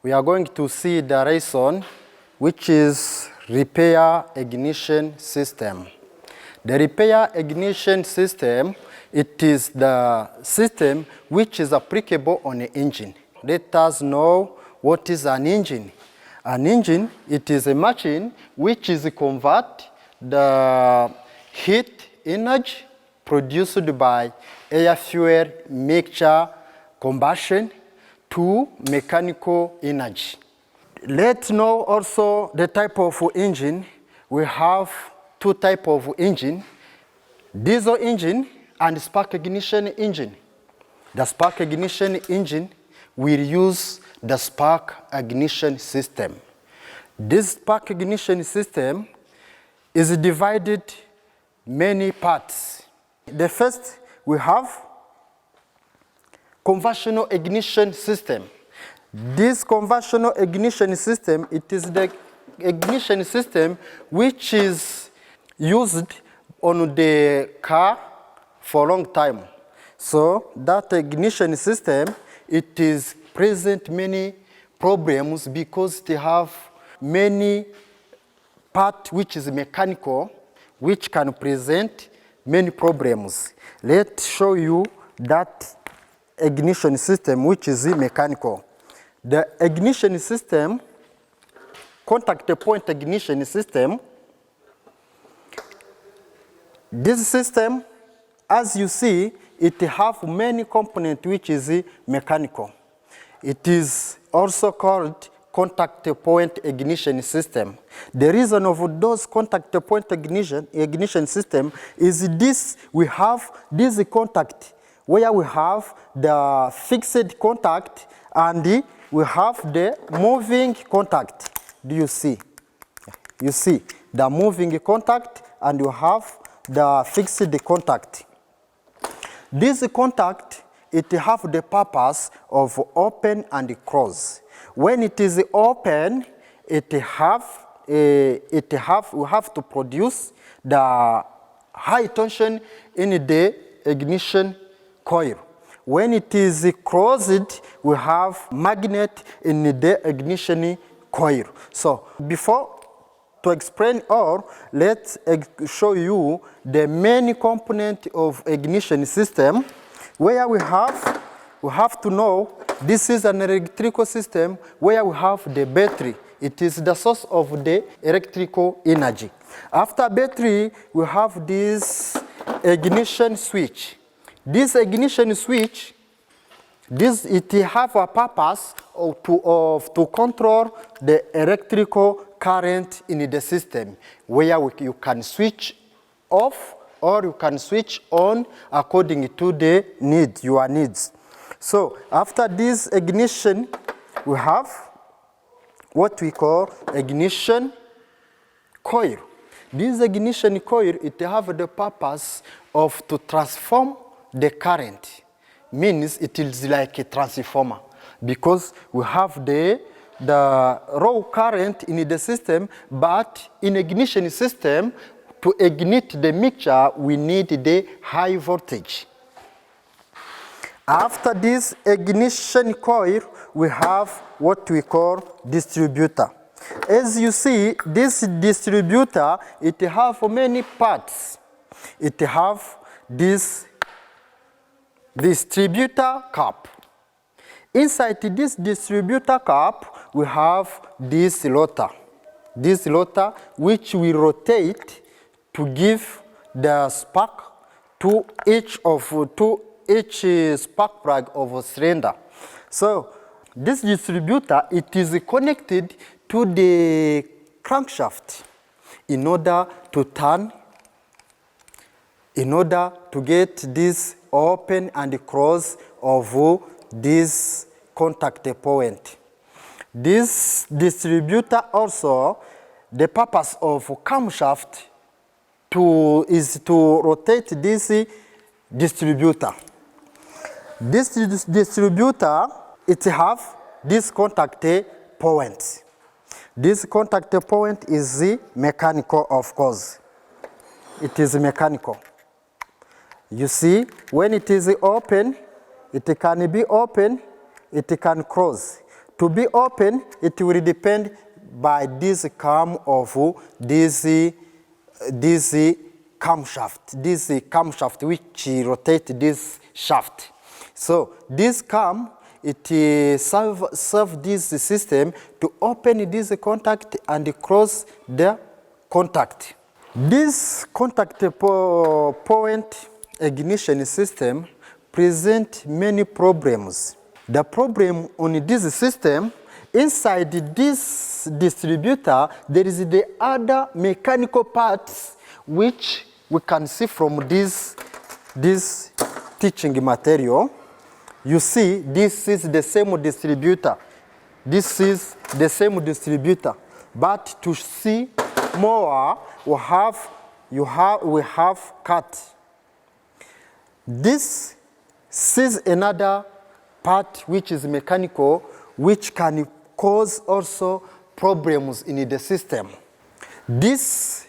we are going to see the lesson which is repair ignition system. The repair ignition system, it is the system which is applicable on an engine. Let us know what is an engine. An engine, it is a machine which is convert the heat energy produced by air-fuel mixture combustion to mechanical energy. Let's know also the type of engine. We have two types of engine, diesel engine and spark ignition engine. The spark ignition engine will use the spark ignition system. This spark ignition system is divided many parts. The first we have conventional ignition system. This conventional ignition system, it is the ignition system which is used on the car for a long time. So that ignition system, it is present many problems because they have many parts which is mechanical, which can present many problems. Let's show you that ignition system which is mechanical. The ignition system, contact point ignition system, this system, as you see, it have many components which is mechanical. It is also called contact point ignition system. The reason of those contact point ignition system is this: we have this contact where we have the fixed contact and we have the moving contact. Do you see? You see the moving contact and you have the fixed contact. This contact, it have the purpose of open and close. When it is open, we have to produce the high tension in the ignition coil. When it is closed, we have magnet in the ignition coil. So before to explain all, let's show you the main component of ignition system. Where we have to know this is an electrical system where we have the battery. It is the source of the electrical energy. After battery, we have this ignition switch. This ignition switch, it have a purpose to control the electrical current in the system, where you can switch off or you can switch on according to the your needs. So after this ignition, we have what we call ignition coil. This ignition coil, it have the purpose of to transform the current. Means it is like a transformer because we have the raw current in the system, but in ignition system, to ignite the mixture, we need the high voltage. After this ignition coil, we have what we call distributor. As you see, this distributor, it have many parts. It have this distributor cap. Inside this distributor cap, we have this rotor. This rotor, which we rotate to give the spark to each spark plug of a cylinder. So this distributor, it is connected to the crankshaft in order to turn, in order to get this open and close of this contact point. This distributor also, the purpose of camshaft is to rotate this distributor. This distributor, it have this contact point. This contact point is mechanical, of course. It is mechanical. You see, when it is open, it can be open, it can close. to be open, it will depend by this cam of this camshaft which rotate this shaft. So this cam, it serve this system to open this contact and close the contact. This contact point ignition system present many problems. The problem on this system, inside this distributor, there is the other mechanical parts which we can see from this teaching material. You see, this is the same distributor. This is the same distributor. But to see more, we have cut. This is another part which is mechanical, which can cause also problems in the system. This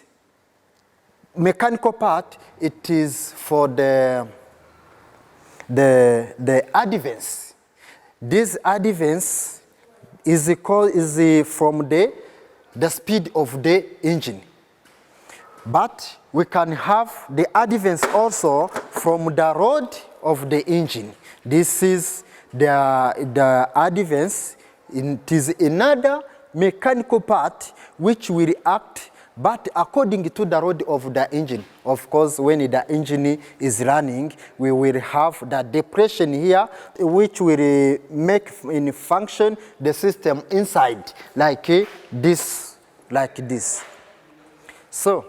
mechanical part, it is for the advance. This advance is from the speed of the engine. But we can have the advance also from the rod of the engine. This is the advance. It is another mechanical part which will act, but according to the rod of the engine. Of course, when the engine is running, we will have the depression here, which will make in function the system inside, like this. So,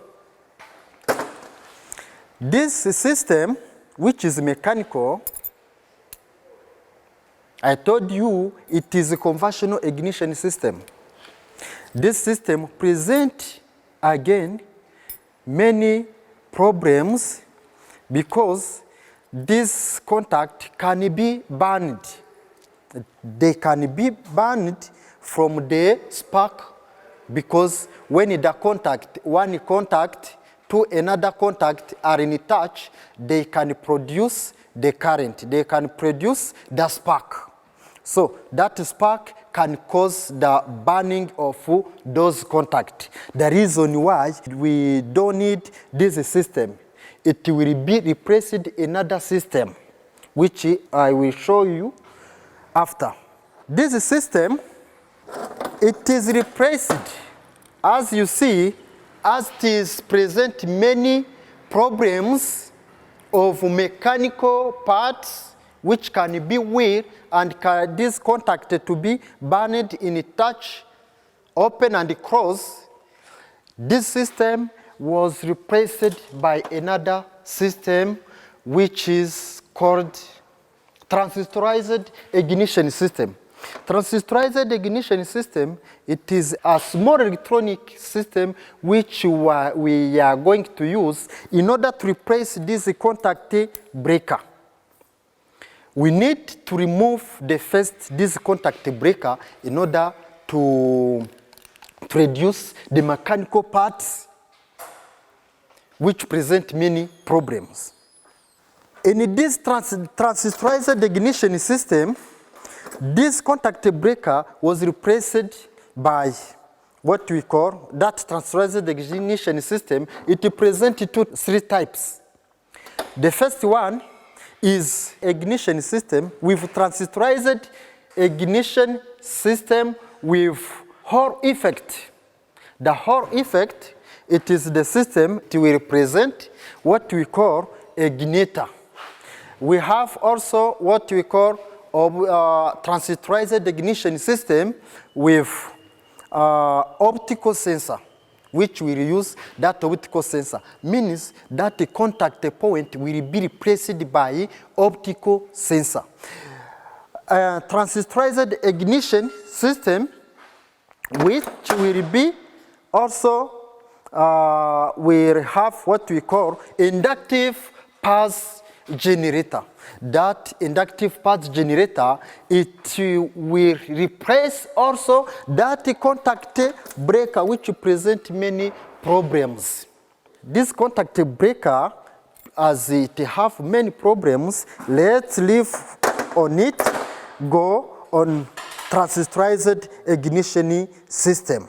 this system, which is mechanical, I told you it is a conventional ignition system. This system presents, again, many problems because this contact can be burned. They can be burned from the spark because when the one contact to another contact are in touch, they can produce the current, they can produce the spark. So that spark can cause the burning of those contacts. The reason why we don't need this system, it will be replaced in another system, which I will show you after. This system, it is replaced, as you see, as it is present many problems of mechanical parts which can be weak and this contact to be burned in touch, open and close. This system was replaced by another system which is called transistorized ignition system. Transistorized ignition system, it is a small electronic system which we are going to use in order to replace this contact breaker. We need to remove this contact breaker in order to produce the mechanical parts which present many problems. In this transistorized ignition system, this contact breaker was replaced by what we call that transistorized ignition system. It presents three types. The first one is ignition system with transistorized ignition system with Hall effect. The Hall effect, it is the system to represent what we call igniter. We have also what we call transistorized ignition system with optical sensor, which will use that optical sensor. Means that the contact point will be replaced by optical sensor. Transistorized ignition system, which will be also will have what we call inductive pulse generator. That inductive pulse generator, it will replace also that contact breaker which present many problems. This contact breaker, as it have many problems, let's leave on it, go on transistorized ignition system.